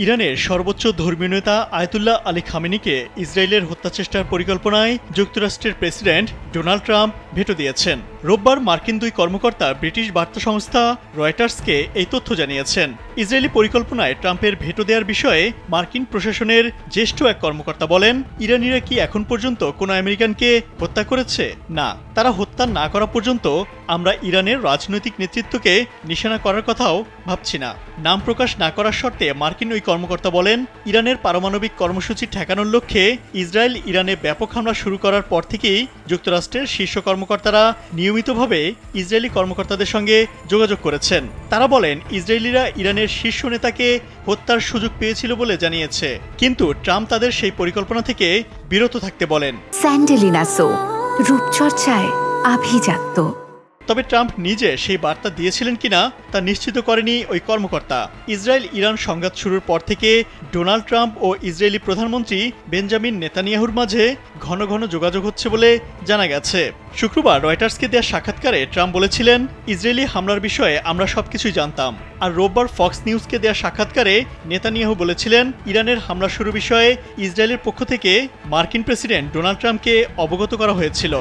ইরানের সর্বোচ্চ ধর্মীয় নেতা আয়াতুল্লাহ আলী খামেনিকে ইসরায়েলের হত্যাচেষ্টার পরিকল্পনায় যুক্তরাষ্ট্রের প্রেসিডেন্ট ডোনাল্ড ট্রাম্প ভেটো দিয়েছেন। রোববার মার্কিন দুই কর্মকর্তা ব্রিটিশ বার্তা সংস্থা রয়টার্সকে এই তথ্য জানিয়েছেন। ইসরায়েলি পরিকল্পনায় ট্রাম্পের ভেটো দেওয়ার বিষয়ে মার্কিন প্রশাসনের জ্যেষ্ঠ এক কর্মকর্তা বলেন, ইরানিরা কি এখন পর্যন্ত কোনো আমেরিকানকে হত্যা করেছে? না, তারা হত্যা না করা পর্যন্ত আমরা ইরানের রাজনৈতিক নেতৃত্বকে নিশানা করার কথাও ভাবছি না। নাম প্রকাশ না করার শর্তে মার্কিন ওই কর্মকর্তা বলেন, ইরানের পারমাণবিক কর্মসূচি ঠেকানোর লক্ষ্যে ইসরায়েল ইরানে ব্যাপক হামলা শুরু করার পর থেকেই যুক্তরাষ্ট্রের শীর্ষ কর্মকর্তারা নিয়মিতভাবে ইসরায়েলি কর্মকর্তাদের সঙ্গে যোগাযোগ করেছেন। তারা বলেন, ইসরায়েলিরা ইরানের শীর্ষ নেতাকে হত্যার সুযোগ পেয়েছিল বলে জানিয়েছে, কিন্তু ট্রাম্প তাদের সেই পরিকল্পনা থেকে বিরত থাকতে বলেন। স্যান্ডেলিনা সো, রূপচর্চায় আভিজাত্য। তবে ট্রাম্প নিজে সেই বার্তা দিয়েছিলেন কিনা তা নিশ্চিত করেনি ওই কর্মকর্তা। ইসরায়েল ইরান সংঘাত শুরুর পর থেকে ডোনাল্ড ট্রাম্প ও ইসরায়েলি প্রধানমন্ত্রী বেঞ্জামিন নেতানিয়াহুর মাঝে ঘন ঘন যোগাযোগ হচ্ছে বলে জানা গেছে। শুক্রবার রয়টার্সকে দেওয়া সাক্ষাৎকারে ট্রাম্প বলেছিলেন, ইসরায়েলি হামলার বিষয়ে আমরা সবকিছুই জানতাম। আর রোববার ফক্স নিউজকে দেওয়া সাক্ষাৎকারে নেতানিয়াহু বলেছিলেন, ইরানের হামলা শুরু বিষয়ে ইসরায়েলের পক্ষ থেকে মার্কিন প্রেসিডেন্ট ডোনাল্ড ট্রাম্পকে অবগত করা হয়েছিল।